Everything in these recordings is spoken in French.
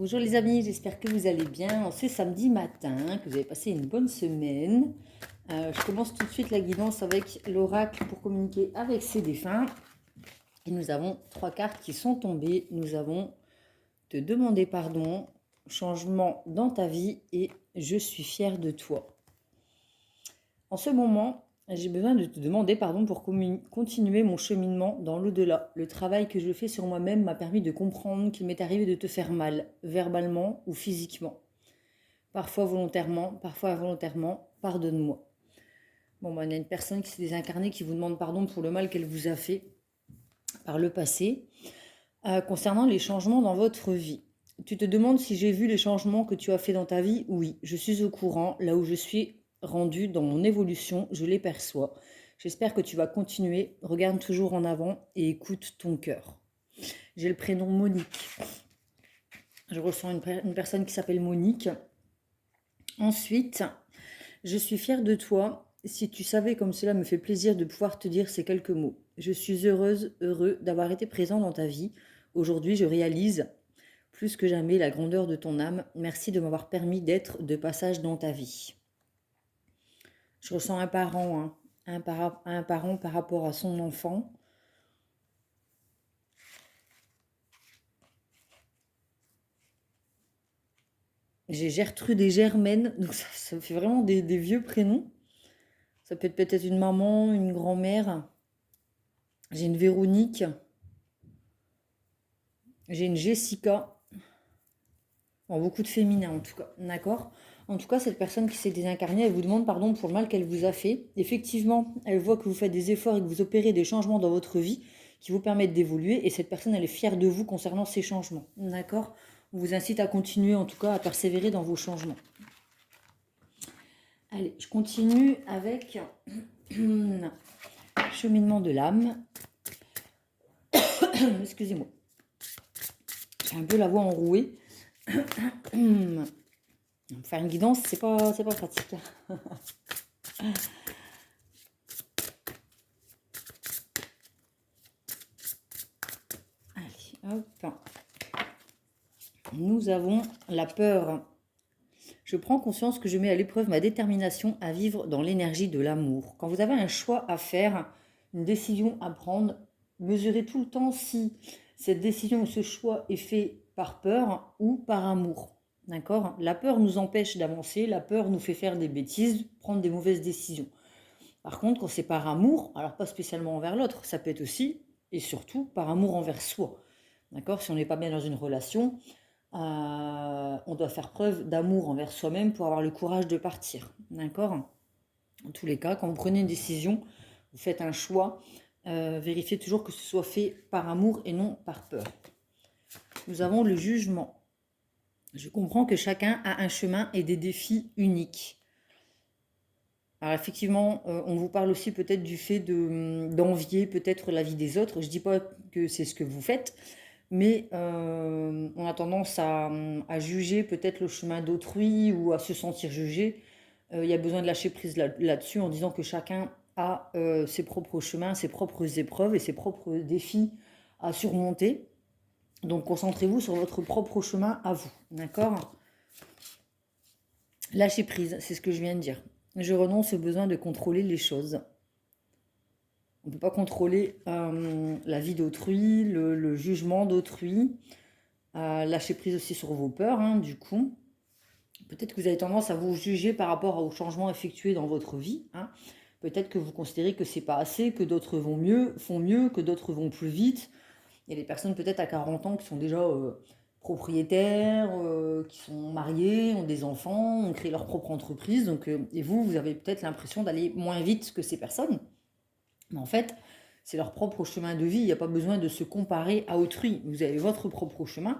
Bonjour les amis, j'espère que vous allez bien. C'est samedi matin, que vous avez passé une bonne semaine. Je commence tout de suite la guidance avec l'oracle pour communiquer avec ses défunts. Et nous avons 3 cartes qui sont tombées. Nous avons te demander pardon, changement dans ta vie et je suis fière de toi. En ce moment, j'ai besoin de te demander pardon pour continuer mon cheminement dans l'au-delà. Le travail que je fais sur moi-même m'a permis de comprendre qu'il m'est arrivé de te faire mal, verbalement ou physiquement. Parfois volontairement, parfois involontairement, pardonne-moi. Bon, il y a une personne qui s'est désincarnée qui vous demande pardon pour le mal qu'elle vous a fait par le passé. Concernant les changements dans votre vie, tu te demandes si j'ai vu les changements que tu as fait dans ta vie. Oui, je suis au courant, là où je suis rendue dans mon évolution, je les perçois. J'espère que tu vas continuer, regarde toujours en avant et écoute ton cœur. J'ai le prénom Monique. Je ressens une personne qui s'appelle Monique. Ensuite, je suis fière de toi. Si tu savais comme cela me fait plaisir de pouvoir te dire ces quelques mots. Je suis heureux d'avoir été présent dans ta vie. Aujourd'hui, je réalise plus que jamais la grandeur de ton âme. Merci de m'avoir permis d'être de passage dans ta vie. Je ressens un parent, un parent par rapport à son enfant. J'ai Gertrude et Germaine, donc ça fait vraiment des vieux prénoms. Ça peut être peut-être une maman, une grand-mère. J'ai une Véronique. J'ai une Jessica. Bon, beaucoup de féminin en tout cas, d'accord. En tout cas, cette personne qui s'est désincarnée, elle vous demande pardon pour le mal qu'elle vous a fait. Effectivement, elle voit que vous faites des efforts et que vous opérez des changements dans votre vie qui vous permettent d'évoluer. Et cette personne, elle est fière de vous concernant ces changements, d'accord. On vous incite à continuer, en tout cas, à persévérer dans vos changements. Allez, je continue avec cheminement de l'âme. Excusez-moi. J'ai un peu la voix enrouée. Faire une guidance, c'est pas pratique. Allez, hop. Nous avons la peur. Je prends conscience que je mets à l'épreuve ma détermination à vivre dans l'énergie de l'amour. Quand vous avez un choix à faire, une décision à prendre, mesurez tout le temps si cette décision ou ce choix est fait par peur ou par amour. D'accord ? La peur nous empêche d'avancer, la peur nous fait faire des bêtises, prendre des mauvaises décisions. Par contre, quand c'est par amour, alors pas spécialement envers l'autre, ça peut être aussi et surtout par amour envers soi. D'accord ? Si on n'est pas bien dans une relation, on doit faire preuve d'amour envers soi-même pour avoir le courage de partir. D'accord ? En tous les cas, quand vous prenez une décision, vous faites un choix, vérifiez toujours que ce soit fait par amour et non par peur. Nous avons le jugement. Je comprends que chacun a un chemin et des défis uniques. Alors effectivement, on vous parle aussi peut-être du fait d'envier peut-être la vie des autres. Je ne dis pas que c'est ce que vous faites, mais on a tendance à juger peut-être le chemin d'autrui ou à se sentir jugé. Il y a besoin de lâcher prise là-dessus en disant que chacun a ses propres chemins, ses propres épreuves et ses propres défis à surmonter. Donc concentrez-vous sur votre propre chemin à vous, d'accord ? Lâcher prise, c'est ce que je viens de dire. Je renonce au besoin de contrôler les choses. On ne peut pas contrôler la vie d'autrui, le jugement d'autrui. Lâcher prise aussi sur vos peurs, du coup. Peut-être que vous avez tendance à vous juger par rapport aux changements effectués dans votre vie. Peut-être que vous considérez que c'est pas assez, que d'autres font mieux, que d'autres vont plus vite. Il y a des personnes peut-être à 40 ans qui sont déjà propriétaires, qui sont mariés, ont des enfants, ont créé leur propre entreprise. Donc, et vous avez peut-être l'impression d'aller moins vite que ces personnes. Mais en fait, c'est leur propre chemin de vie. Il n'y a pas besoin de se comparer à autrui. Vous avez votre propre chemin.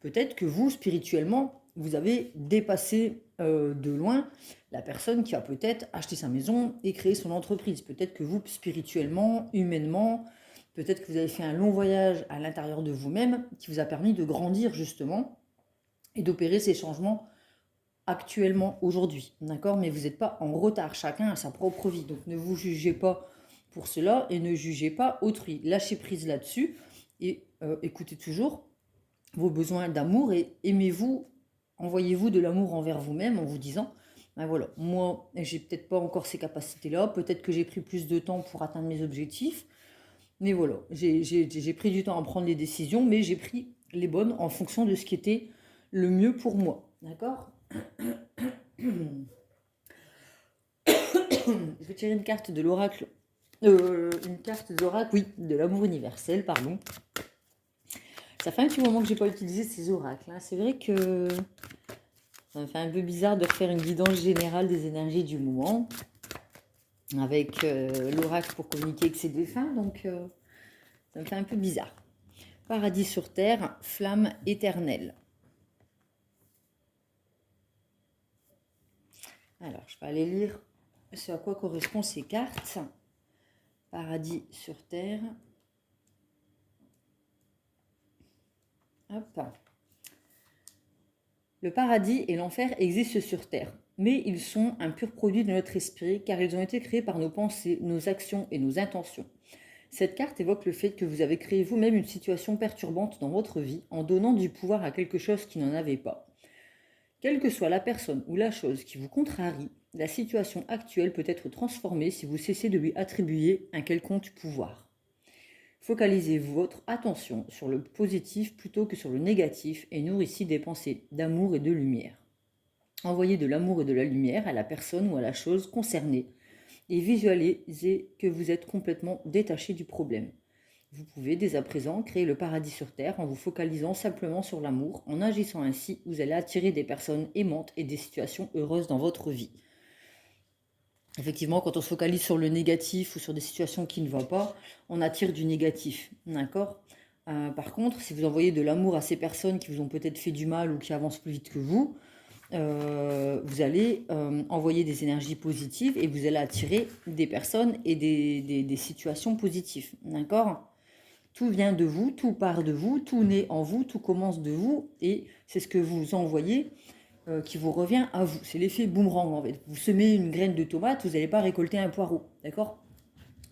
Peut-être que vous, spirituellement, vous avez dépassé de loin la personne qui a peut-être acheté sa maison et créé son entreprise. Peut-être que vous, spirituellement, humainement, peut-être que vous avez fait un long voyage à l'intérieur de vous-même qui vous a permis de grandir justement et d'opérer ces changements actuellement, aujourd'hui. D'accord ? Mais vous n'êtes pas en retard. Chacun a sa propre vie. Donc ne vous jugez pas pour cela et ne jugez pas autrui. Lâchez prise là-dessus et écoutez toujours vos besoins d'amour et aimez-vous, envoyez-vous de l'amour envers vous-même en vous disant, ben voilà, moi, j'ai peut-être pas encore ces capacités-là, peut-être que j'ai pris plus de temps pour atteindre mes objectifs, mais voilà, j'ai pris du temps à prendre les décisions, mais j'ai pris les bonnes en fonction de ce qui était le mieux pour moi. D'accord? Je vais tirer une carte de l'oracle. Une carte d'oracle, oui, de l'amour universel, pardon. Ça fait un petit moment que j'ai pas utilisé ces oracles. Hein. C'est vrai que ça me fait un peu bizarre de refaire une guidance générale des énergies du moment avec l'oracle pour communiquer avec ses défunts, donc ça me fait un peu bizarre. Paradis sur terre, flamme éternelle. Alors, je vais aller lire ce à quoi correspondent ces cartes. Paradis sur terre. Hop. Le paradis et l'enfer existent sur terre, mais ils sont un pur produit de notre esprit car ils ont été créés par nos pensées, nos actions et nos intentions. Cette carte évoque le fait que vous avez créé vous-même une situation perturbante dans votre vie en donnant du pouvoir à quelque chose qui n'en avait pas. Quelle que soit la personne ou la chose qui vous contrarie, la situation actuelle peut être transformée si vous cessez de lui attribuer un quelconque pouvoir. Focalisez votre attention sur le positif plutôt que sur le négatif et nourrissez des pensées d'amour et de lumière. Envoyez de l'amour et de la lumière à la personne ou à la chose concernée et visualisez que vous êtes complètement détaché du problème. Vous pouvez dès à présent créer le paradis sur terre en vous focalisant simplement sur l'amour. En agissant ainsi, vous allez attirer des personnes aimantes et des situations heureuses dans votre vie. Effectivement, quand on se focalise sur le négatif ou sur des situations qui ne vont pas, on attire du négatif, d'accord ? Par contre, si vous envoyez de l'amour à ces personnes qui vous ont peut-être fait du mal ou qui avancent plus vite que vous, vous allez envoyer des énergies positives et vous allez attirer des personnes et des situations positives, d'accord ? Tout vient de vous, tout part de vous, tout naît en vous, tout commence de vous et c'est ce que vous envoyez qui vous revient à vous. C'est l'effet boomerang en fait. Vous semez une graine de tomate, vous n'allez pas récolter un poireau, d'accord ?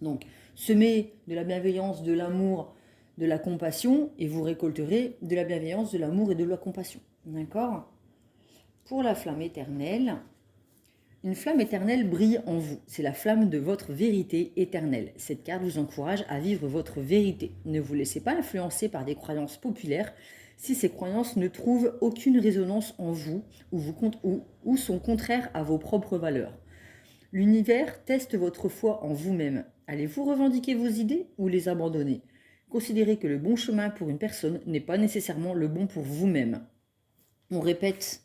Donc, semez de la bienveillance, de l'amour, de la compassion et vous récolterez de la bienveillance, de l'amour et de la compassion, d'accord ? Pour la flamme éternelle, une flamme éternelle brille en vous. C'est la flamme de votre vérité éternelle. Cette carte vous encourage à vivre votre vérité. Ne vous laissez pas influencer par des croyances populaires si ces croyances ne trouvent aucune résonance en vous ou sont contraires à vos propres valeurs. L'univers teste votre foi en vous-même. Allez-vous revendiquer vos idées ou les abandonner ? Considérez que le bon chemin pour une personne n'est pas nécessairement le bon pour vous-même. On répète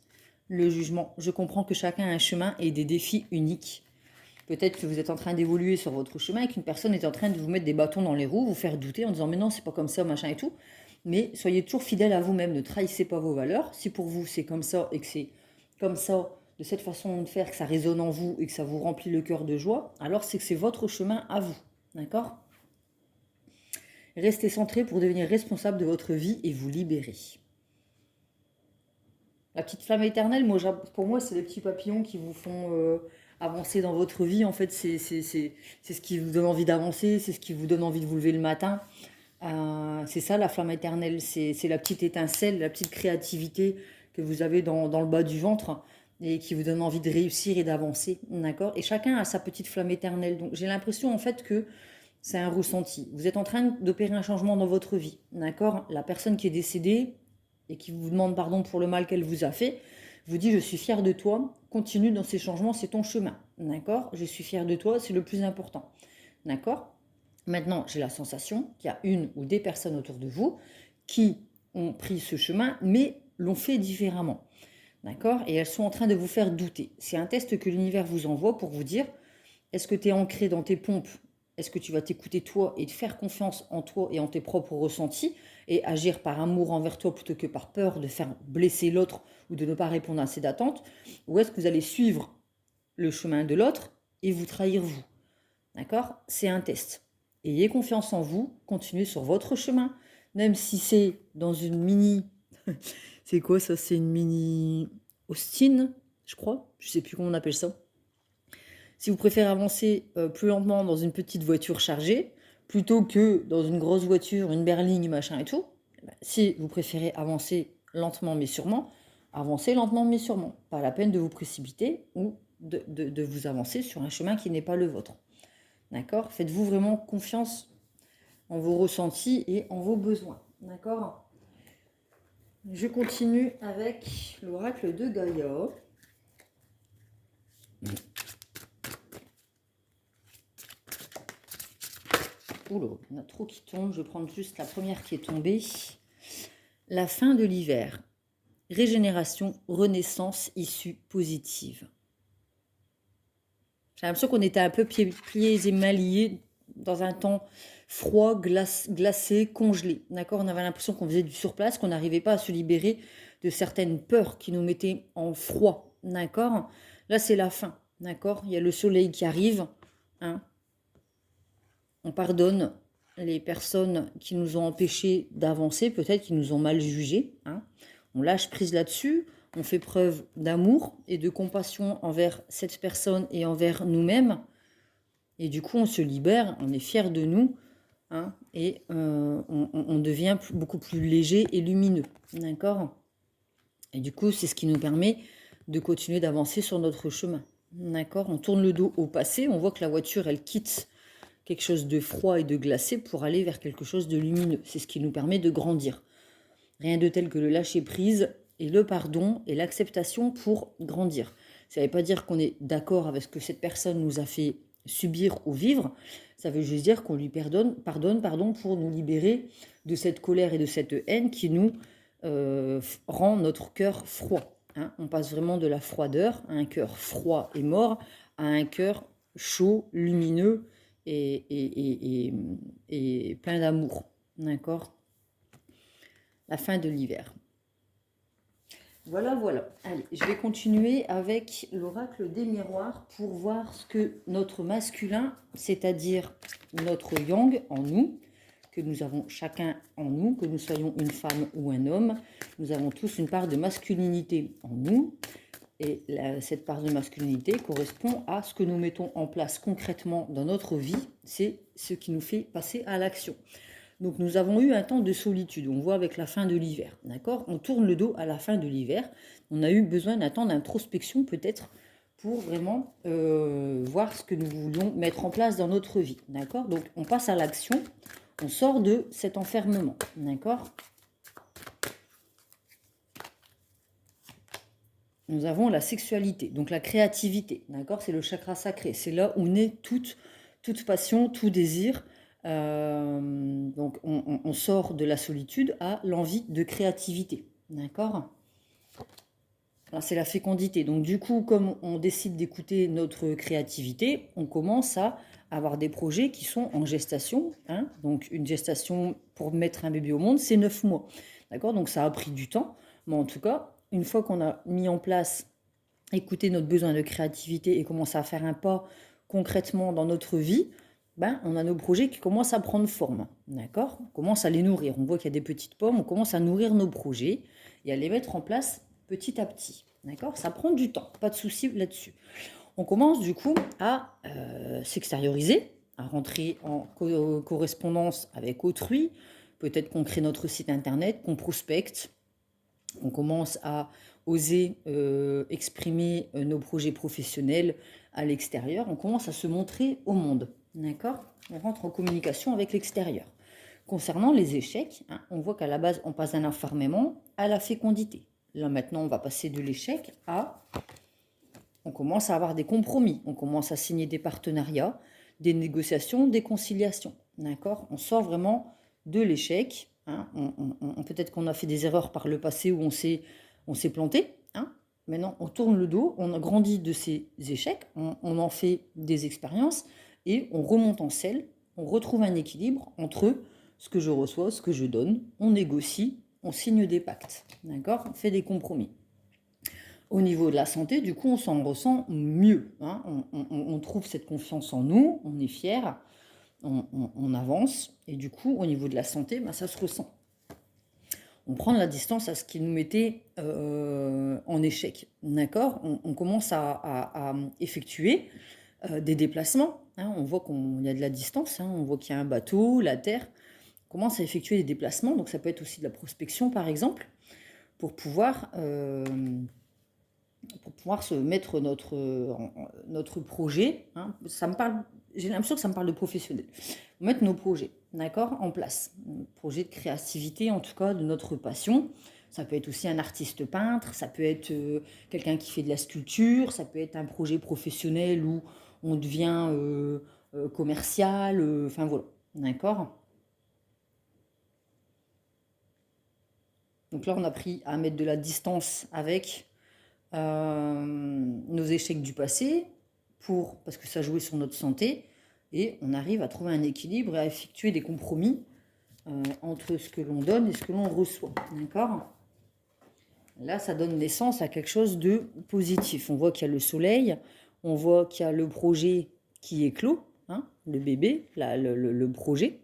le jugement. Je comprends que chacun a un chemin et des défis uniques. Peut-être que vous êtes en train d'évoluer sur votre chemin et qu'une personne est en train de vous mettre des bâtons dans les roues, vous faire douter en disant mais non, c'est pas comme ça, machin et tout. Mais soyez toujours fidèle à vous-même, ne trahissez pas vos valeurs. Si pour vous c'est comme ça et que c'est comme ça, de cette façon de faire, que ça résonne en vous et que ça vous remplit le cœur de joie, alors c'est que c'est votre chemin à vous. D'accord ? Restez centré pour devenir responsable de votre vie et vous libérer. La petite flamme éternelle, pour moi, c'est les petits papillons qui vous font avancer dans votre vie. En fait, c'est ce qui vous donne envie d'avancer, c'est ce qui vous donne envie de vous lever le matin. C'est ça, la flamme éternelle. C'est la petite étincelle, la petite créativité que vous avez dans le bas du ventre et qui vous donne envie de réussir et d'avancer. D'accord ? Et chacun a sa petite flamme éternelle. Donc, j'ai l'impression, en fait, que c'est un ressenti. Vous êtes en train d'opérer un changement dans votre vie. D'accord ? La personne qui est décédée et qui vous demande pardon pour le mal qu'elle vous a fait, vous dit je suis fière de toi, continue dans ces changements, c'est ton chemin, d'accord ? Je suis fière de toi, c'est le plus important, d'accord ? Maintenant, j'ai la sensation qu'il y a une ou des personnes autour de vous qui ont pris ce chemin, mais l'ont fait différemment, d'accord ? Et elles sont en train de vous faire douter. C'est un test que l'univers vous envoie pour vous dire, est-ce que tu es ancré dans tes pompes ? Est-ce que tu vas t'écouter toi et te faire confiance en toi et en tes propres ressentis et agir par amour envers toi plutôt que par peur de faire blesser l'autre ou de ne pas répondre à ses attentes? Ou est-ce que vous allez suivre le chemin de l'autre et vous trahir vous? D'accord? C'est un test. Ayez confiance en vous, continuez sur votre chemin, même si c'est dans une mini... c'est quoi ça? C'est une mini Austin, je crois. Je sais plus comment on appelle ça. Si vous préférez avancer plus lentement dans une petite voiture chargée, plutôt que dans une grosse voiture, une berline, machin et tout, Si vous préférez avancer lentement mais sûrement, avancez lentement mais sûrement. Pas la peine de vous précipiter ou de vous avancer sur un chemin qui n'est pas le vôtre. D'accord? Faites-vous vraiment confiance en vos ressentis et en vos besoins. D'accord? Je continue avec l'oracle de Gaïa. Oula, il y en a trop qui tombent. Je vais prendre juste la première qui est tombée. La fin de l'hiver. Régénération, renaissance, issue positive. J'ai l'impression qu'on était un peu pieds et mains liés dans un temps froid, glacé, congelé. D'accord? On avait l'impression qu'on faisait du surplace, qu'on n'arrivait pas à se libérer de certaines peurs qui nous mettaient en froid. D'accord? Là, c'est la fin. D'accord? Il y a le soleil qui arrive. Hein? On pardonne les personnes qui nous ont empêchés d'avancer, peut-être qui nous ont mal jugés. Hein? On lâche prise là-dessus. On fait preuve d'amour et de compassion envers cette personne et envers nous-mêmes. Et du coup, on se libère, on est fier de nous, hein, et on devient beaucoup plus léger et lumineux. D'accord? Et du coup, c'est ce qui nous permet de continuer d'avancer sur notre chemin. D'accord? On tourne le dos au passé, on voit que la voiture, elle quitte quelque chose de froid et de glacé pour aller vers quelque chose de lumineux. C'est ce qui nous permet de grandir. Rien de tel que le lâcher-prise et le pardon et l'acceptation pour grandir. Ça ne veut pas dire qu'on est d'accord avec ce que cette personne nous a fait subir ou vivre. Ça veut juste dire qu'on lui pardonne, pour nous libérer de cette colère et de cette haine qui nous rend notre cœur froid. Hein. On passe vraiment de la froideur à un cœur froid et mort à un cœur chaud, lumineux et plein d'amour. D'accord? La fin de l'hiver. Voilà, voilà. Allez, je vais continuer avec l'oracle des miroirs pour voir ce que notre masculin, c'est-à-dire notre yang en nous, que nous avons chacun en nous, que nous soyons une femme ou un homme, nous avons tous une part de masculinité en nous. Et cette part de masculinité correspond à ce que nous mettons en place concrètement dans notre vie. C'est ce qui nous fait passer à l'action. Donc nous avons eu un temps de solitude, on voit avec la fin de l'hiver, d'accord? On tourne le dos à la fin de l'hiver, on a eu besoin d'un temps d'introspection peut-être pour vraiment voir ce que nous voulions mettre en place dans notre vie, d'accord? Donc on passe à l'action, on sort de cet enfermement, d'accord? Nous avons la sexualité, donc la créativité, d'accord? C'est le chakra sacré, c'est là où naît toute passion, tout désir. Donc on sort de la solitude à l'envie de créativité, d'accord? C'est la fécondité. Donc du coup, comme on décide d'écouter notre créativité, on commence à avoir des projets qui sont en gestation. Hein. Donc une gestation pour mettre un bébé au monde, c'est 9 mois. D'accord? Donc ça a pris du temps. Mais en tout cas, une fois qu'on a mis en place, écouté notre besoin de créativité et commencé à faire un pas concrètement dans notre vie, on a nos projets qui commencent à prendre forme. D'accord? On commence à les nourrir. On voit qu'il y a des petites pommes, on commence à nourrir nos projets et à les mettre en place petit à petit. D'accord? Ça prend du temps, pas de souci là-dessus. On commence du coup à s'extérioriser, à rentrer en correspondance avec autrui. Peut-être qu'on crée notre site internet, qu'on prospecte. On commence à oser exprimer nos projets professionnels à l'extérieur. On commence à se montrer au monde. D'accord? On rentre en communication avec l'extérieur. Concernant les échecs, hein, on voit qu'à la base, on passe d'un enfermement à la fécondité. Là, maintenant, on va passer de l'échec à... On commence à avoir des compromis. On commence à signer des partenariats, des négociations, des conciliations. D'accord? On sort vraiment de l'échec. Hein. Peut-être qu'on a fait des erreurs par le passé où on s'est planté. Hein. Maintenant, on tourne le dos, on a grandi de ces échecs, on en fait des expériences et on remonte en selle, on retrouve un équilibre entre ce que je reçois, ce que je donne, on négocie, on signe des pactes, d'accord? On fait des compromis. Au niveau de la santé, du coup, on s'en ressent mieux. Hein. On trouve cette confiance en nous, on est fier, on avance, et du coup, au niveau de la santé, ça se ressent. On prend de la distance à ce qui nous mettait en échec, d'accord? On commence à effectuer des déplacements. Hein. On voit qu'il y a de la distance, hein. On voit qu'il y a un bateau, la terre. commence à effectuer des déplacements, donc ça peut être aussi de la prospection par exemple, pour pouvoir se mettre notre projet, hein. J'ai l'impression que ça me parle de professionnel. Mettre nos projets, d'accord, en place. Un projet de créativité, en tout cas, de notre passion. Ça peut être aussi un artiste peintre, ça peut être quelqu'un qui fait de la sculpture, ça peut être un projet professionnel où on devient commercial, enfin voilà, d'accord. Donc là, on a appris à mettre de la distance avec nos échecs du passé, parce que ça jouait sur notre santé, et on arrive à trouver un équilibre et à effectuer des compromis entre ce que l'on donne et ce que l'on reçoit. D'accord? Là, ça donne naissance à quelque chose de positif. On voit qu'il y a le soleil, on voit qu'il y a le projet qui éclot, hein, le bébé, le projet.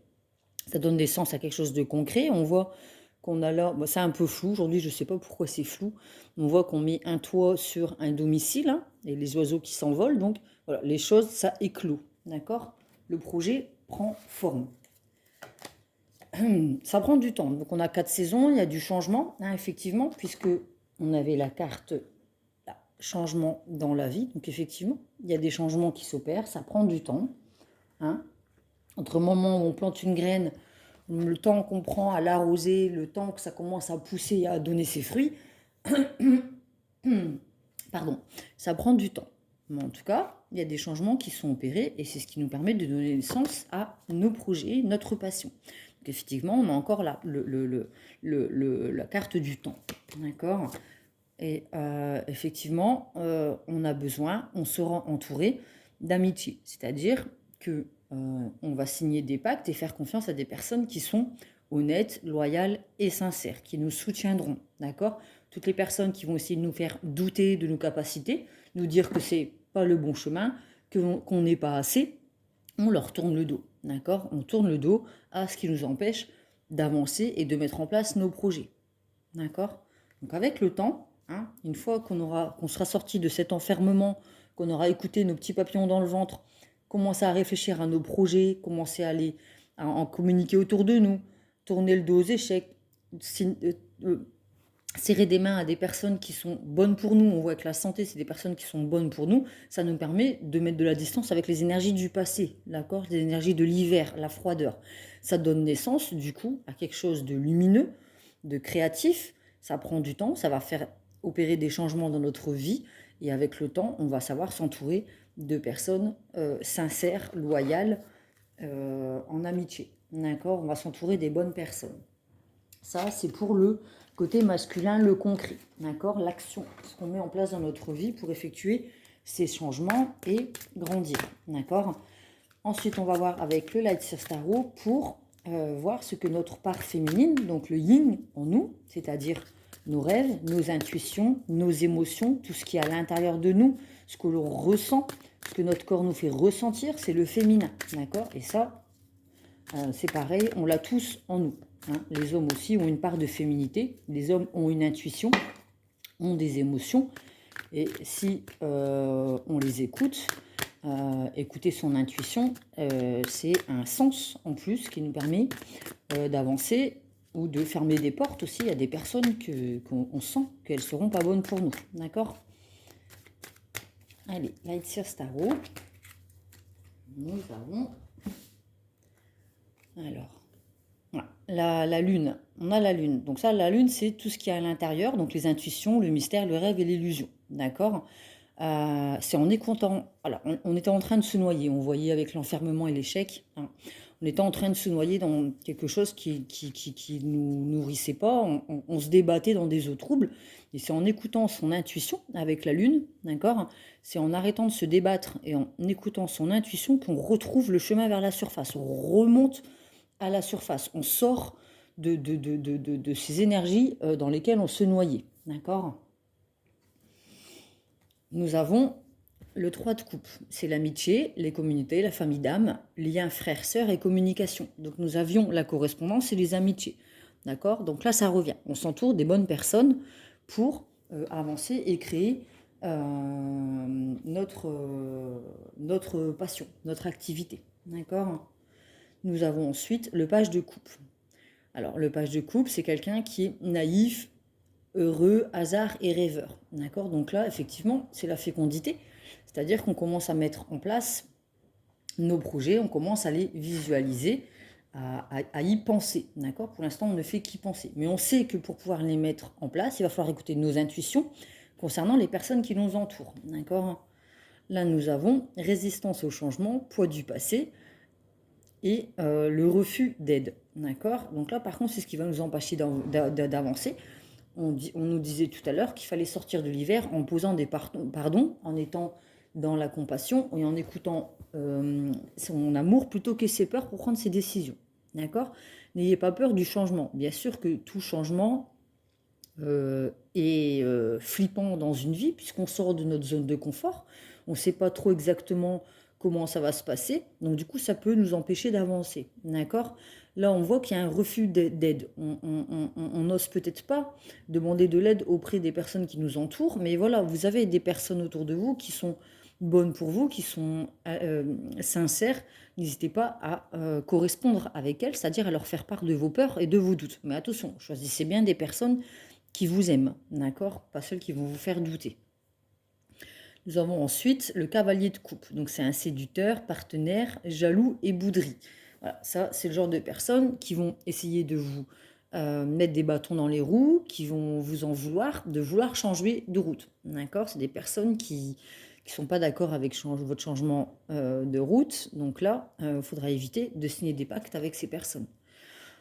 Ça donne naissance à quelque chose de concret. On voit qu'on a là, c'est un peu flou aujourd'hui, je ne sais pas pourquoi c'est flou. On voit qu'on met un toit sur un domicile, hein, et les oiseaux qui s'envolent. Donc voilà, les choses, ça éclot. D'accord? Le projet prend forme. Ça prend du temps. Donc on a 4 saisons, il y a du changement, hein, effectivement, puisque on avait la carte là, changement dans la vie. Donc effectivement, il y a des changements qui s'opèrent, ça prend du temps. Hein. Entre le moment où on plante une graine, le temps qu'on prend à l'arroser, le temps que ça commence à pousser et à donner ses fruits, pardon, ça prend du temps. Mais en tout cas, il y a des changements qui sont opérés et c'est ce qui nous permet de donner naissance à nos projets, notre passion. Donc effectivement, on a encore là la carte du temps. D'accord. Et effectivement, on a besoin, on sera entouré d'amitié. C'est-à-dire que on va signer des pactes et faire confiance à des personnes qui sont honnêtes, loyales et sincères, qui nous soutiendront. D'accord. Toutes les personnes qui vont essayer de nous faire douter de nos capacités, nous dire que c'est pas le bon chemin, qu'on n'est pas assez, on leur tourne le dos. D'accord. On tourne le dos à ce qui nous empêche d'avancer et de mettre en place nos projets. D'accord. Donc avec le temps, hein, une fois qu'on sera sorti de cet enfermement, qu'on aura écouté nos petits papillons dans le ventre, commencer à réfléchir à nos projets, commencer à en communiquer autour de nous, tourner le dos aux échecs, serrer des mains à des personnes qui sont bonnes pour nous. On voit que la santé, c'est des personnes qui sont bonnes pour nous. Ça nous permet de mettre de la distance avec les énergies du passé, d'accord, les énergies de l'hiver, la froideur. Ça donne naissance, du coup, à quelque chose de lumineux, de créatif. Ça prend du temps, ça va faire opérer des changements dans notre vie. Et avec le temps, on va savoir s'entourer de personnes sincères, loyales, en amitié. D'accord. On va s'entourer des bonnes personnes. Ça, c'est pour le côté masculin, le concret. D'accord. L'action, ce qu'on met en place dans notre vie pour effectuer ces changements et grandir. D'accord. Ensuite, on va voir avec le Light Source Tarot pour voir ce que notre part féminine, donc le yin en nous, c'est-à-dire nos rêves, nos intuitions, nos émotions, tout ce qui est à l'intérieur de nous, ce que l'on ressent, ce que notre corps nous fait ressentir, c'est le féminin, d'accord. Et ça, c'est pareil, on l'a tous en nous. Hein. Les hommes aussi ont une part de féminité, les hommes ont une intuition, ont des émotions, et si on les écoute, écouter son intuition, c'est un sens en plus qui nous permet d'avancer ou de fermer des portes aussi. Il y a des personnes qu'on sent qu'elles ne seront pas bonnes pour nous. D'accord. Allez, Light Source Tarot. Nous avons... Alors, voilà. La lune. On a la lune. Donc ça, la lune, c'est tout ce qui est à l'intérieur. Donc les intuitions, le mystère, le rêve et l'illusion. D'accord. C'est en écoutant... Voilà, on était en train de se noyer. On voyait avec l'enfermement et l'échec... Hein. On était en train de se noyer dans quelque chose qui nous nourrissait pas, on se débattait dans des eaux troubles, et c'est en écoutant son intuition avec la lune, d'accord, c'est en arrêtant de se débattre et en écoutant son intuition qu'on retrouve le chemin vers la surface, on remonte à la surface, on sort de ces énergies dans lesquelles on se noyait, d'accord. Nous avons le 3 de coupe, c'est l'amitié, les communautés, la famille d'âme, liens frères-sœurs et communication. Donc nous avions la correspondance et les amitiés. D'accord. Donc là, ça revient. On s'entoure des bonnes personnes pour avancer et créer notre passion, notre activité. D'accord. Nous avons ensuite le page de coupe. Alors, le page de coupe, c'est quelqu'un qui est naïf, heureux, hasard et rêveur. D'accord? Donc là, effectivement, c'est la fécondité. C'est-à-dire qu'on commence à mettre en place nos projets, on commence à les visualiser, à y penser. D'accord? Pour l'instant, on ne fait qu'y penser. Mais on sait que pour pouvoir les mettre en place, il va falloir écouter nos intuitions concernant les personnes qui nous entourent. D'accord? Là, nous avons résistance au changement, poids du passé et le refus d'aide. D'accord? Donc là, par contre, c'est ce qui va nous empêcher d'avancer. On nous disait tout à l'heure qu'il fallait sortir de l'hiver en posant des pardons, en étant dans la compassion et en écoutant son amour plutôt que ses peurs pour prendre ses décisions. D'accord? N'ayez pas peur du changement. Bien sûr que tout changement est flippant dans une vie puisqu'on sort de notre zone de confort. On ne sait pas trop exactement comment ça va se passer. Donc du coup, ça peut nous empêcher d'avancer. D'accord? Là, on voit qu'il y a un refus d'aide. On n'ose peut-être pas demander de l'aide auprès des personnes qui nous entourent, mais voilà, vous avez des personnes autour de vous qui sont bonnes pour vous, qui sont sincères. N'hésitez pas à correspondre avec elles, c'est-à-dire à leur faire part de vos peurs et de vos doutes. Mais attention, choisissez bien des personnes qui vous aiment, d'accord? Pas celles qui vont vous faire douter. Nous avons ensuite le cavalier de coupe. Donc c'est un séducteur, partenaire, jaloux et boudri. Voilà, ça c'est le genre de personnes qui vont essayer de vous mettre des bâtons dans les roues, qui vont vous en vouloir, de vouloir changer de route. D'accord? C'est des personnes qui ne sont pas d'accord avec votre changement de route. Donc là, il faudra éviter de signer des pactes avec ces personnes.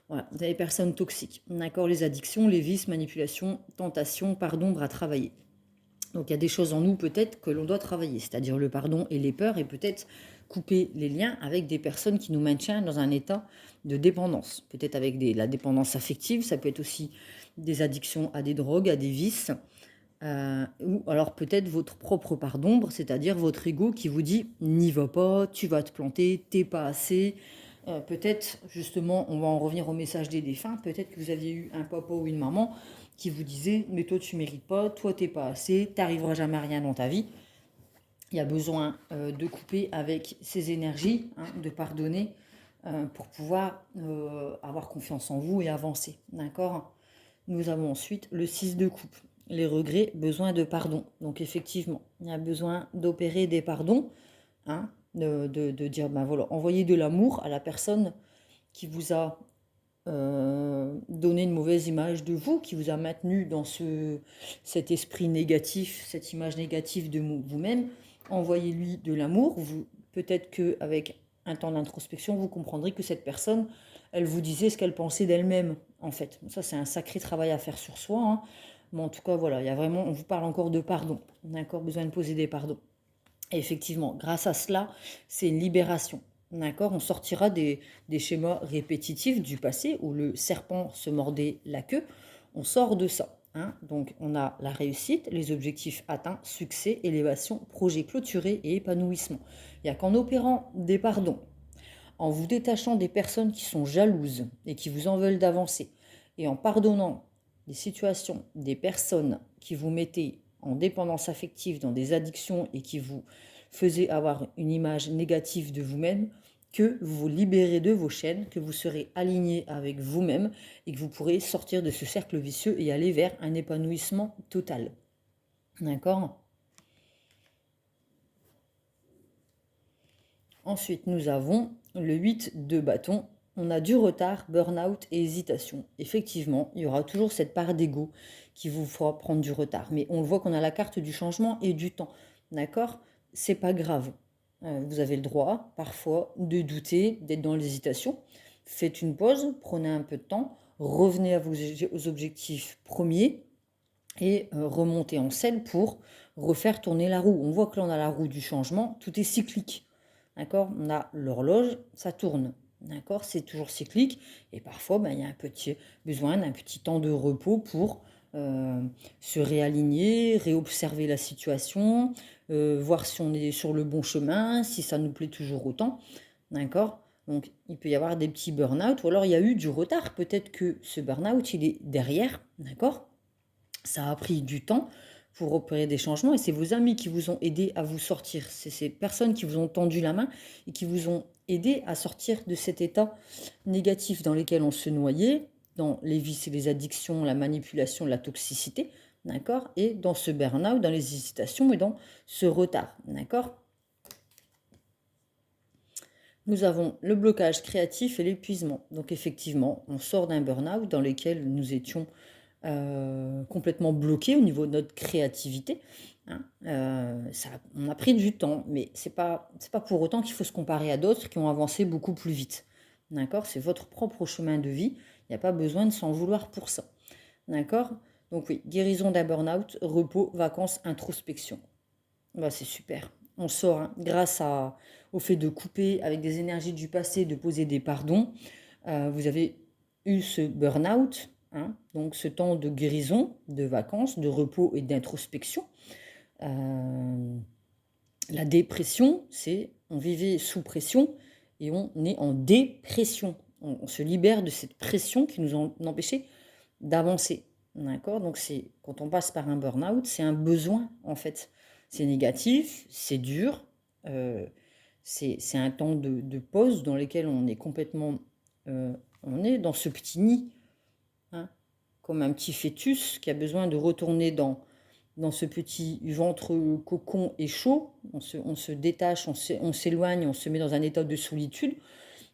Voilà, vous avez des personnes toxiques. D'accord? Les addictions, les vices, manipulations, tentations, part d'ombre à travailler. Donc il y a des choses en nous peut-être que l'on doit travailler, c'est-à-dire le pardon et les peurs, et peut-être couper les liens avec des personnes qui nous maintiennent dans un état de dépendance. Peut-être avec la dépendance affective, ça peut être aussi des addictions à des drogues, à des vices, ou alors peut-être votre propre part d'ombre, c'est-à-dire votre ego qui vous dit « n'y va pas, tu vas te planter, t'es pas assez ». Peut-être, justement, on va en revenir au message des défunts, peut-être que vous aviez eu un papa ou une maman qui vous disait « mais toi tu mérites pas, toi t'es pas assez, t'arriveras jamais à rien dans ta vie ». Il y a besoin de couper avec ces énergies, hein, de pardonner pour pouvoir avoir confiance en vous et avancer. D'accord? Nous avons ensuite le 6 de coupe. Les regrets, besoin de pardon. Donc effectivement, il y a besoin d'opérer des pardons, hein, de dire, ben voilà, envoyer de l'amour à la personne qui vous a donné une mauvaise image de vous, qui vous a maintenu dans cet esprit négatif, cette image négative de vous-même. Envoyez-lui de l'amour. Peut-être qu'avec un temps d'introspection, vous comprendrez que cette personne, elle vous disait ce qu'elle pensait d'elle-même, en fait. Ça, c'est un sacré travail à faire sur soi, hein. Mais en tout cas, voilà, il y a vraiment, on vous parle encore de pardon. On a encore besoin de poser des pardons. Et effectivement, grâce à cela, c'est une libération. D'accord? On sortira des schémas répétitifs du passé où le serpent se mordait la queue. On sort de ça. Hein? Donc, on a la réussite, les objectifs atteints, succès, élévation, projet clôturé et épanouissement. Il n'y a qu'en opérant des pardons, en vous détachant des personnes qui sont jalouses et qui vous en veulent d'avancer, et en pardonnant des situations, des personnes qui vous mettaient en dépendance affective, dans des addictions et qui vous faisaient avoir une image négative de vous-même, que vous vous libérez de vos chaînes, que vous serez aligné avec vous-même et que vous pourrez sortir de ce cercle vicieux et aller vers un épanouissement total. D'accord? Ensuite, nous avons le 8 de bâton. On a du retard, burn-out et hésitation. Effectivement, il y aura toujours cette part d'ego qui vous fera prendre du retard. Mais on voit qu'on a la carte du changement et du temps. D'accord? C'est pas grave. Vous avez le droit, parfois, de douter, d'être dans l'hésitation. Faites une pause, prenez un peu de temps, revenez à vos objectifs premiers et remontez en selle pour refaire tourner la roue. On voit que là, on a la roue du changement. Tout est cyclique. D'accord? On a l'horloge, ça tourne. D'accord? C'est toujours cyclique. Et parfois, il y a besoin d'un petit temps de repos pour se réaligner, réobserver la situation, voir si on est sur le bon chemin, si ça nous plaît toujours autant. D'accord? Donc, il peut y avoir des petits burn-out, ou alors il y a eu du retard. Peut-être que ce burn-out, il est derrière. D'accord? Ça a pris du temps pour opérer des changements et c'est vos amis qui vous ont aidé à vous sortir. C'est ces personnes qui vous ont tendu la main et qui vous ont aidé à sortir de cet état négatif dans lequel on se noyait dans les vices et les addictions, la manipulation, la toxicité, d'accord? Et dans ce burn-out, dans les hésitations et dans ce retard, d'accord? Nous avons le blocage créatif et l'épuisement. Donc effectivement, on sort d'un burn-out dans lequel nous étions complètement bloqués au niveau de notre créativité. Hein. On a pris du temps, mais c'est pas pour autant qu'il faut se comparer à d'autres qui ont avancé beaucoup plus vite. D'accord? C'est votre propre chemin de vie. Il n'y a pas besoin de s'en vouloir pour ça. D'accord? Donc oui, guérison d'un burn-out, repos, vacances, introspection. Bah, c'est super. On sort hein, au fait de couper avec des énergies du passé, de poser des pardons. Vous avez eu ce burn-out, hein, donc ce temps de guérison, de vacances, de repos et d'introspection. La dépression, c'est on vivait sous pression et on est en dépression. On se libère de cette pression qui nous empêchait d'avancer. D'accord? Donc c'est quand on passe par un burn-out, c'est un besoin en fait. C'est négatif, c'est dur, c'est un temps de pause dans lequel on est complètement... on est dans ce petit nid, hein, comme un petit fœtus qui a besoin de retourner dans ce petit ventre cocon et chaud. On se détache, on s'éloigne, on se met dans un état de solitude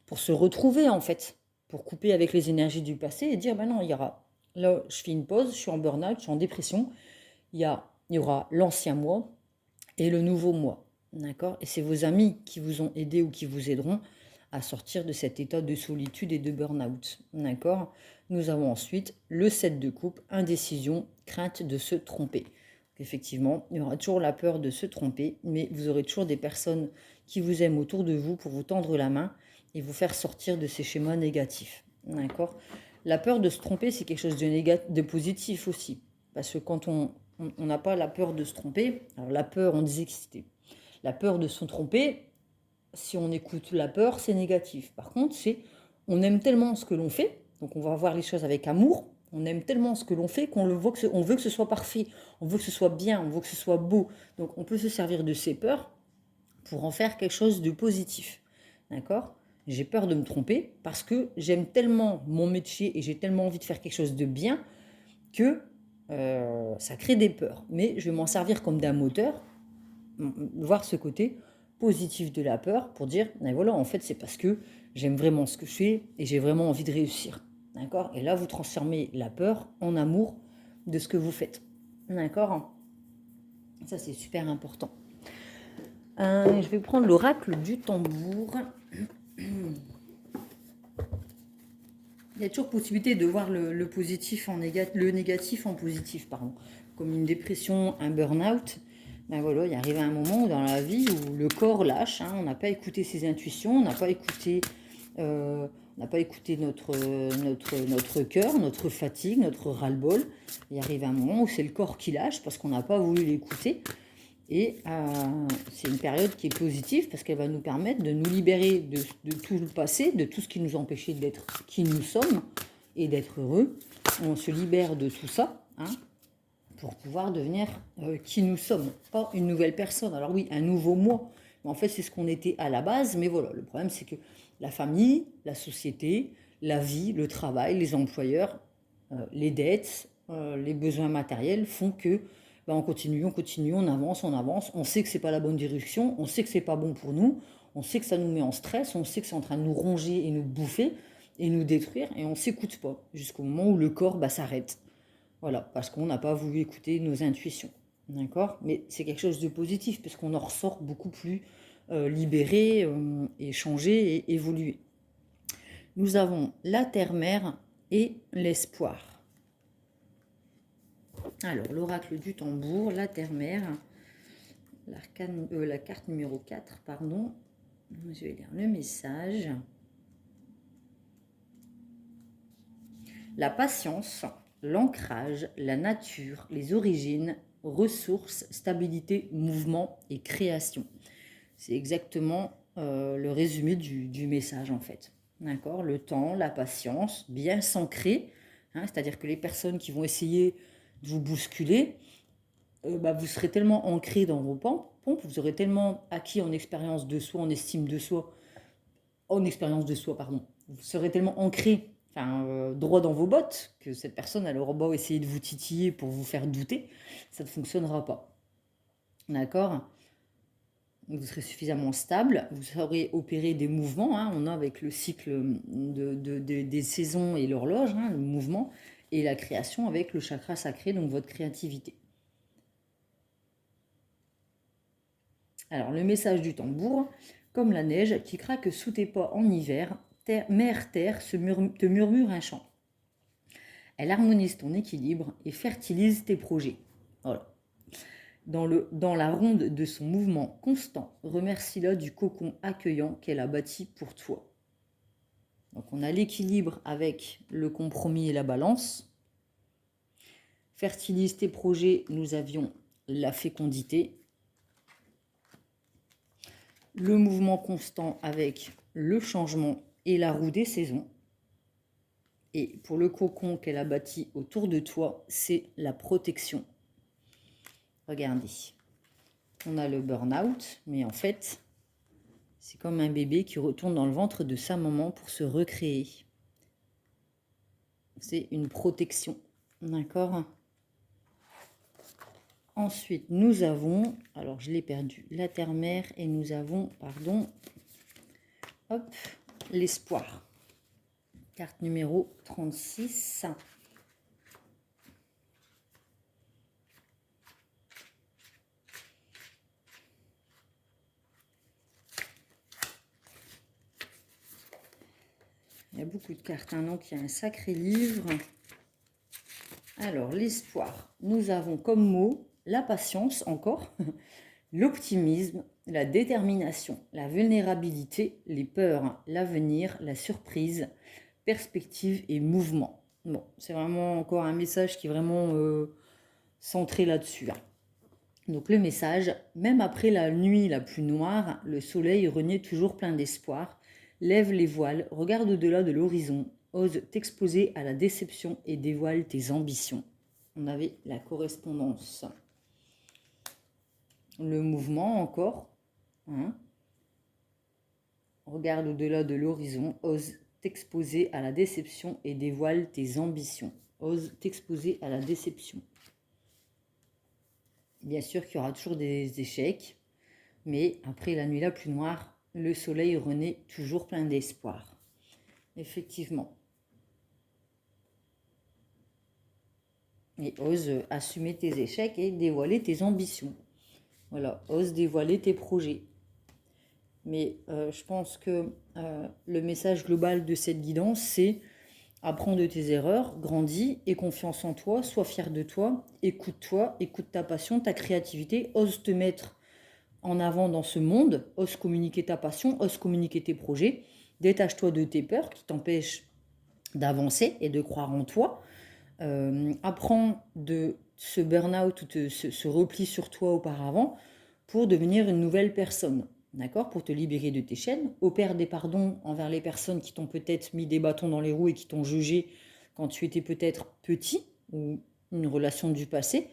pour se retrouver en fait, pour couper avec les énergies du passé et dire, ben non, il y aura... Là, je fais une pause, je suis en burn-out, je suis en dépression. Il y aura l'ancien moi et le nouveau moi. D'accord? Et c'est vos amis qui vous ont aidé ou qui vous aideront à sortir de cet état de solitude et de burn-out. D'accord? Nous avons ensuite le 7 de coupe, indécision, crainte de se tromper. Effectivement, il y aura toujours la peur de se tromper, mais vous aurez toujours des personnes qui vous aiment autour de vous pour vous tendre la main et vous faire sortir de ces schémas négatifs. D'accord? La peur de se tromper, c'est quelque chose de positif aussi. Parce que quand on n'a pas la peur de se tromper, alors la peur, on disait que c'était la peur de se tromper, si on écoute la peur, c'est négatif. Par contre, on aime tellement ce que l'on fait, donc on va voir les choses avec amour, on aime tellement ce que l'on fait qu'on veut que ce soit parfait, on veut que ce soit bien, on veut que ce soit beau. Donc on peut se servir de ces peurs pour en faire quelque chose de positif. D'accord? J'ai peur de me tromper parce que j'aime tellement mon métier et j'ai tellement envie de faire quelque chose de bien que ça crée des peurs. Mais je vais m'en servir comme d'un moteur, voir ce côté positif de la peur pour dire, ben voilà, en fait, c'est parce que j'aime vraiment ce que je fais et j'ai vraiment envie de réussir. D'accord? Et là, vous transformez la peur en amour de ce que vous faites. D'accord? Ça, c'est super important. Je vais prendre l'oracle du tambour. Il y a toujours possibilité de voir le positif le négatif en positif, pardon. Comme une dépression, un burn-out. Ben voilà, il arrive un moment dans la vie où le corps lâche. Hein, on n'a pas écouté ses intuitions, on n'a pas écouté, notre cœur, notre fatigue, notre ras-le-bol. Il arrive un moment où c'est le corps qui lâche parce qu'on n'a pas voulu l'écouter. Et c'est une période qui est positive parce qu'elle va nous permettre de nous libérer de tout le passé, de tout ce qui nous empêchait d'être qui nous sommes et d'être heureux. On se libère de tout ça, hein, pour pouvoir devenir qui nous sommes, pas une nouvelle personne. Alors oui, un nouveau moi, mais en fait c'est ce qu'on était à la base, mais voilà, le problème c'est que la famille, la société, la vie, le travail, les employeurs, les dettes, les besoins matériels font que on continue, on avance, on sait que c'est pas la bonne direction, on sait que c'est pas bon pour nous, on sait que ça nous met en stress, on sait que c'est en train de nous ronger et nous bouffer et nous détruire, et on s'écoute pas jusqu'au moment où le corps s'arrête. Voilà, parce qu'on n'a pas voulu écouter nos intuitions. D'accord? Mais c'est quelque chose de positif, parce qu'on en ressort beaucoup plus libéré et changé et évolué. Nous avons la terre-mère et l'espoir. Alors, l'oracle du tambour, la terre-mère, la carte numéro 4, pardon. Je vais lire le message. La patience, l'ancrage, la nature, les origines, ressources, stabilité, mouvement et création. C'est exactement le résumé du message en fait. D'accord? Le temps, la patience, bien s'ancrer, hein, c'est-à-dire que les personnes qui vont essayer de vous bousculer, vous serez tellement ancré dans vos pompes, vous aurez tellement acquis en expérience de soi, en estime de soi, vous serez tellement ancré droit dans vos bottes, que cette personne, elle aura beau essayer de vous titiller pour vous faire douter, ça ne fonctionnera pas. D'accord? Vous serez suffisamment stable, vous saurez opérer des mouvements, hein. On a avec le cycle des saisons et l'horloge, hein, le mouvement, et la création avec le chakra sacré, donc votre créativité. Alors, le message du tambour, comme la neige qui craque sous tes pas en hiver, mère terre te murmure un chant. Elle harmonise ton équilibre et fertilise tes projets. Voilà. Dans la ronde de son mouvement constant, remercie-la du cocon accueillant qu'elle a bâti pour toi. Donc on a l'équilibre avec le compromis et la balance. Fertilise tes projets, nous avions la fécondité. Le mouvement constant avec le changement et la roue des saisons. Et pour le cocon qu'elle a bâti autour de toi, c'est la protection. Regardez, on a le burn-out, mais en fait, c'est comme un bébé qui retourne dans le ventre de sa maman pour se recréer. C'est une protection, d'accord? Ensuite, nous avons, alors je l'ai perdu, la terre-mère, et nous avons, hop, l'espoir. Carte numéro 36. Il y a beaucoup de cartes, hein, donc il y a un sacré livre. Alors, l'espoir. Nous avons comme mot la patience encore, l'optimisme, la détermination, la vulnérabilité, les peurs, l'avenir, la surprise, perspective et mouvement. Bon, c'est vraiment encore un message qui est vraiment centré là-dessus. Hein. Donc le message, même après la nuit la plus noire, le soleil renaît toujours plein d'espoir. Lève les voiles, regarde au-delà de l'horizon, ose t'exposer à la déception et dévoile tes ambitions. On avait la correspondance. Le mouvement encore. Hein. Regarde au-delà de l'horizon, ose t'exposer à la déception et dévoile tes ambitions. Ose t'exposer à la déception. Bien sûr qu'il y aura toujours des échecs, mais après la nuit la plus noire, le soleil renaît toujours plein d'espoir. Effectivement. Et ose assumer tes échecs et dévoiler tes ambitions. Voilà, ose dévoiler tes projets. Mais je pense que le message global de cette guidance, c'est apprends de tes erreurs, grandis, aie confiance en toi, sois fier de toi, écoute ta passion, ta créativité, ose te mettre en avant dans ce monde, ose communiquer ta passion, ose communiquer tes projets, détache-toi de tes peurs qui t'empêchent d'avancer et de croire en toi. Apprends de ce burn-out ou ce repli sur toi auparavant pour devenir une nouvelle personne, d'accord? Pour te libérer de tes chaînes. Opère des pardons envers les personnes qui t'ont peut-être mis des bâtons dans les roues et qui t'ont jugé quand tu étais peut-être petit ou une relation du passé.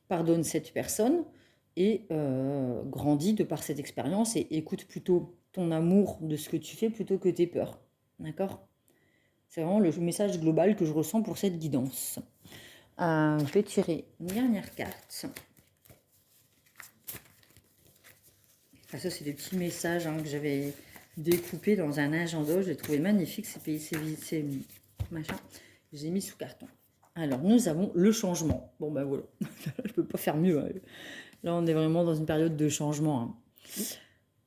Pardonne cette personne et grandis de par cette expérience et écoute plutôt ton amour de ce que tu fais plutôt que tes peurs, d'accord? C'est vraiment le message global que je ressens pour cette guidance. Je vais tirer une dernière carte. Ah, ça, c'est des petits messages que j'avais découpés dans un agenda. Je l'ai trouvé magnifique, ces machins. Je les ai mis sous carton. Alors, nous avons le changement. Bon, ben voilà. Je ne peux pas faire mieux. Hein. Là, on est vraiment dans une période de changement. Hein.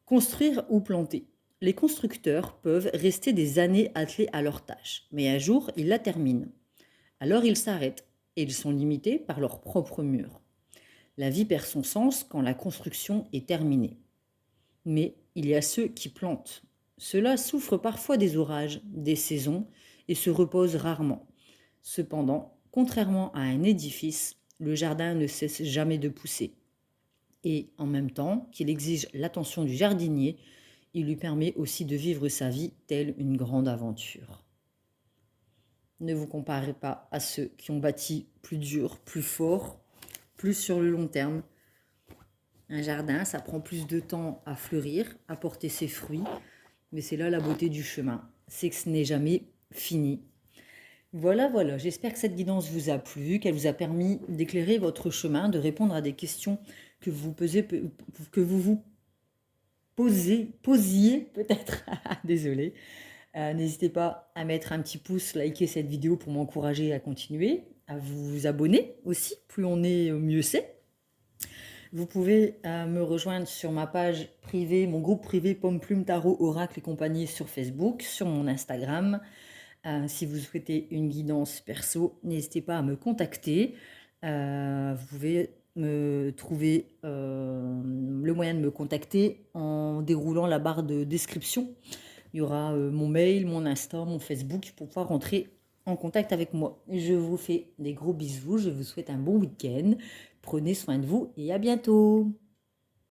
Construire ou planter. Les constructeurs peuvent rester des années attelés à leur tâche, mais un jour, ils la terminent. Alors, ils s'arrêtent et ils sont limités par leurs propres murs. La vie perd son sens quand la construction est terminée. Mais il y a ceux qui plantent. Ceux-là souffrent parfois des orages, des saisons et se reposent rarement. Cependant, contrairement à un édifice, le jardin ne cesse jamais de pousser. Et en même temps qu'il exige l'attention du jardinier, il lui permet aussi de vivre sa vie telle une grande aventure. Ne vous comparez pas à ceux qui ont bâti plus dur, plus fort, plus sur le long terme. Un jardin, ça prend plus de temps à fleurir, à porter ses fruits, mais c'est là la beauté du chemin. C'est que ce n'est jamais fini. Voilà, voilà, j'espère que cette guidance vous a plu, qu'elle vous a permis d'éclairer votre chemin, de répondre à des questions que vous que vous vous posiez peut-être. Désolée. N'hésitez pas à mettre un petit pouce, liker cette vidéo pour m'encourager à continuer, à vous abonner aussi, plus on est, mieux c'est. Vous pouvez me rejoindre sur ma page privée, mon groupe privé Pomme Plume Tarot Oracle et compagnie sur Facebook, sur mon Instagram. Si vous souhaitez une guidance perso, n'hésitez pas à me contacter. Vous pouvez me trouver le moyen de me contacter en déroulant la barre de description. Il y aura mon mail, mon Insta, mon Facebook pour pouvoir rentrer en contact avec moi. Je vous fais des gros bisous, je vous souhaite un bon week-end. Prenez soin de vous et à bientôt.